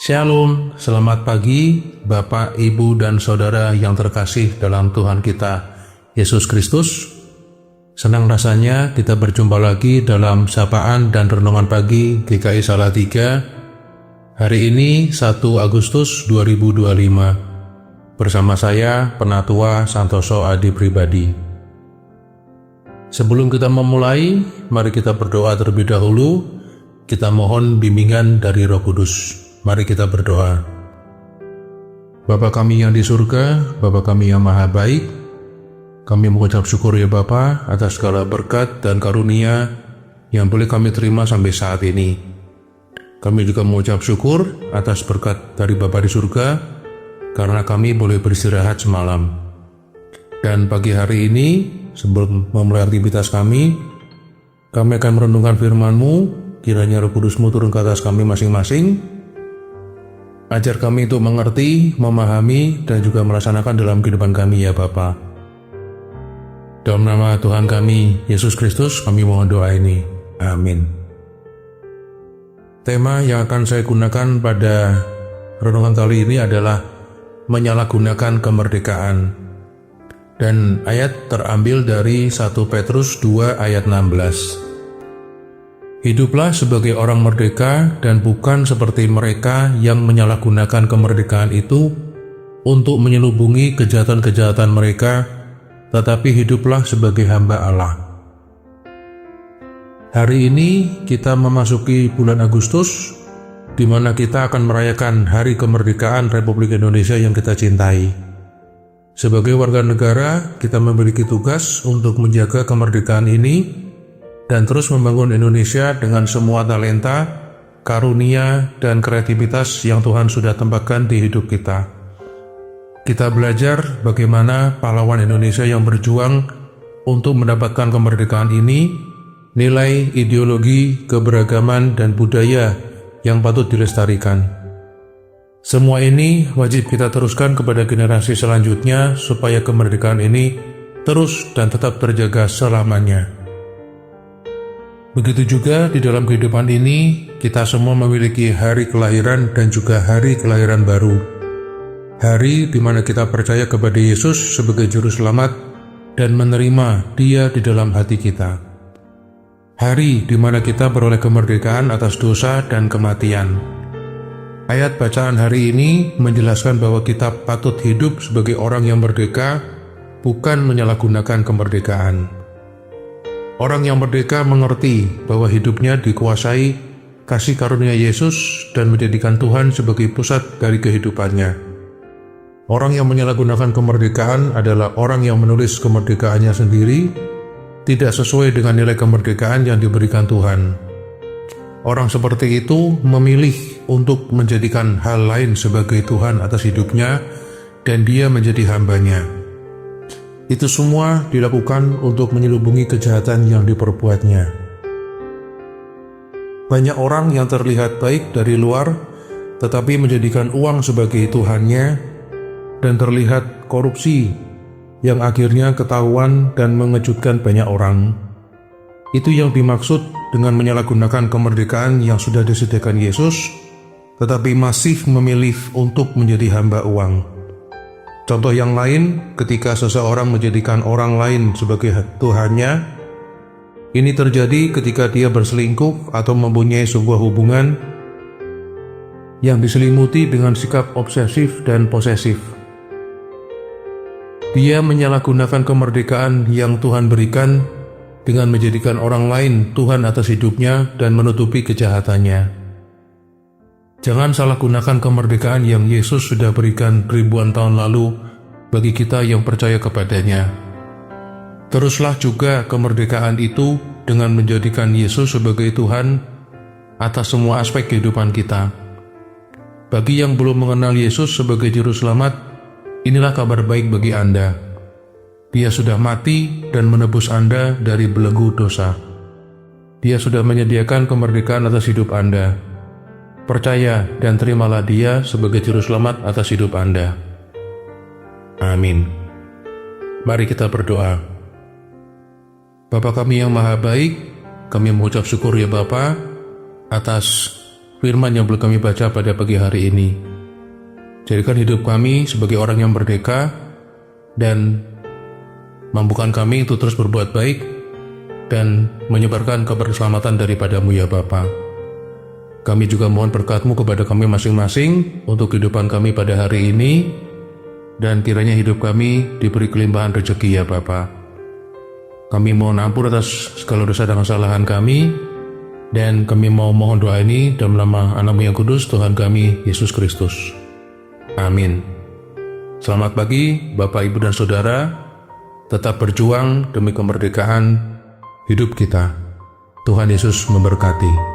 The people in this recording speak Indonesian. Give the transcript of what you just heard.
Shalom, selamat pagi Bapak, Ibu, dan Saudara yang terkasih dalam Tuhan kita, Yesus Kristus. Senang rasanya kita berjumpa lagi dalam sapaan dan renungan pagi GKI Salatiga. Hari ini 1 Agustus 2025. Bersama saya, Penatua Santoso Adi Pribadi. Sebelum kita memulai, mari kita berdoa terlebih dahulu. Kita mohon bimbingan dari Roh Kudus. Mari kita berdoa. Bapa kami yang di surga, Bapa kami yang maha baik, kami mengucap syukur ya Bapa atas segala berkat dan karunia yang boleh kami terima sampai saat ini. Kami juga mengucap syukur atas berkat dari Bapa di surga, karena kami boleh beristirahat semalam. Dan pagi hari ini, sebelum memulai aktivitas kami akan merenungkan firman-Mu. Kiranya Roh Kudus-Mu turun ke atas kami masing-masing. Ajar kami untuk mengerti, memahami, dan juga melaksanakan dalam kehidupan kami ya Bapa. Dalam nama Tuhan kami, Yesus Kristus, kami mohon doa ini. Amin. Tema yang akan saya gunakan pada renungan kali ini adalah menyalahgunakan kemerdekaan. Dan ayat terambil dari 1 Petrus 2 ayat 16. Hiduplah sebagai orang merdeka dan bukan seperti mereka yang menyalahgunakan kemerdekaan itu untuk menyelubungi kejahatan-kejahatan mereka, tetapi hiduplah sebagai hamba Allah. Hari ini kita memasuki bulan Agustus, di mana kita akan merayakan Hari Kemerdekaan Republik Indonesia yang kita cintai. Sebagai warga negara, kita memiliki tugas untuk menjaga kemerdekaan ini dan terus membangun Indonesia dengan semua talenta, karunia, dan kreativitas yang Tuhan sudah tempatkan di hidup kita. Kita belajar bagaimana pahlawan Indonesia yang berjuang untuk mendapatkan kemerdekaan ini, nilai, ideologi, keberagaman, dan budaya yang patut dilestarikan. Semua ini wajib kita teruskan kepada generasi selanjutnya supaya kemerdekaan ini terus dan tetap terjaga selamanya. Begitu juga di dalam kehidupan ini, kita semua memiliki hari kelahiran dan juga hari kelahiran baru. Hari di mana kita percaya kepada Yesus sebagai Juru Selamat dan menerima Dia di dalam hati kita. Hari di mana kita beroleh kemerdekaan atas dosa dan kematian. Ayat bacaan hari ini menjelaskan bahwa kita patut hidup sebagai orang yang merdeka, bukan menyalahgunakan kemerdekaan. Orang yang merdeka mengerti bahwa hidupnya dikuasai kasih karunia Yesus dan menjadikan Tuhan sebagai pusat dari kehidupannya. Orang yang menyalahgunakan kemerdekaan adalah orang yang menulis kemerdekaannya sendiri, tidak sesuai dengan nilai kemerdekaan yang diberikan Tuhan. Orang seperti itu memilih untuk menjadikan hal lain sebagai Tuhan atas hidupnya, dan dia menjadi hambanya. Itu semua dilakukan untuk menyelubungi kejahatan yang diperbuatnya. Banyak orang yang terlihat baik dari luar, tetapi menjadikan uang sebagai Tuhannya, dan terlihat korupsi yang akhirnya ketahuan dan mengejutkan banyak orang. Itu yang dimaksud dengan menyalahgunakan kemerdekaan yang sudah disediakan Yesus, tetapi masih memilih untuk menjadi hamba uang. Contoh yang lain, ketika seseorang menjadikan orang lain sebagai Tuhannya, ini terjadi ketika dia berselingkuh atau mempunyai sebuah hubungan yang diselimuti dengan sikap obsesif dan posesif. Dia menyalahgunakan kemerdekaan yang Tuhan berikan dengan menjadikan orang lain Tuhan atas hidupnya dan menutupi kejahatannya. Jangan salah gunakan kemerdekaan yang Yesus sudah berikan ribuan tahun lalu bagi kita yang percaya kepadanya. Teruslah juga kemerdekaan itu dengan menjadikan Yesus sebagai Tuhan atas semua aspek kehidupan kita. Bagi yang belum mengenal Yesus sebagai Juru Selamat, inilah kabar baik bagi Anda. Dia sudah mati dan menebus Anda dari belenggu dosa. Dia sudah menyediakan kemerdekaan atas hidup Anda. Percaya dan terimalah Dia sebagai Juru Selamat atas hidup Anda. Amin. Mari kita berdoa. Bapa kami yang maha baik, kami mengucap syukur ya Bapa atas firman yang boleh kami baca pada pagi hari ini. Jadikan hidup kami sebagai orang yang merdeka dan mampukan kami untuk terus berbuat baik dan menyebarkan kabar keselamatan daripada-Mu ya Bapa. Kami juga mohon berkat-Mu kepada kami masing-masing untuk kehidupan kami pada hari ini, dan kiranya hidup kami diberi kelimpahan rezeki ya Bapa. Kami mohon ampun atas segala dosa dan kesalahan kami, dan kami mau mohon doa ini dalam nama Anak-Mu yang kudus, Tuhan kami, Yesus Kristus. Amin. Selamat pagi Bapak, Ibu, dan Saudara. Tetap berjuang demi kemerdekaan hidup kita. Tuhan Yesus memberkati.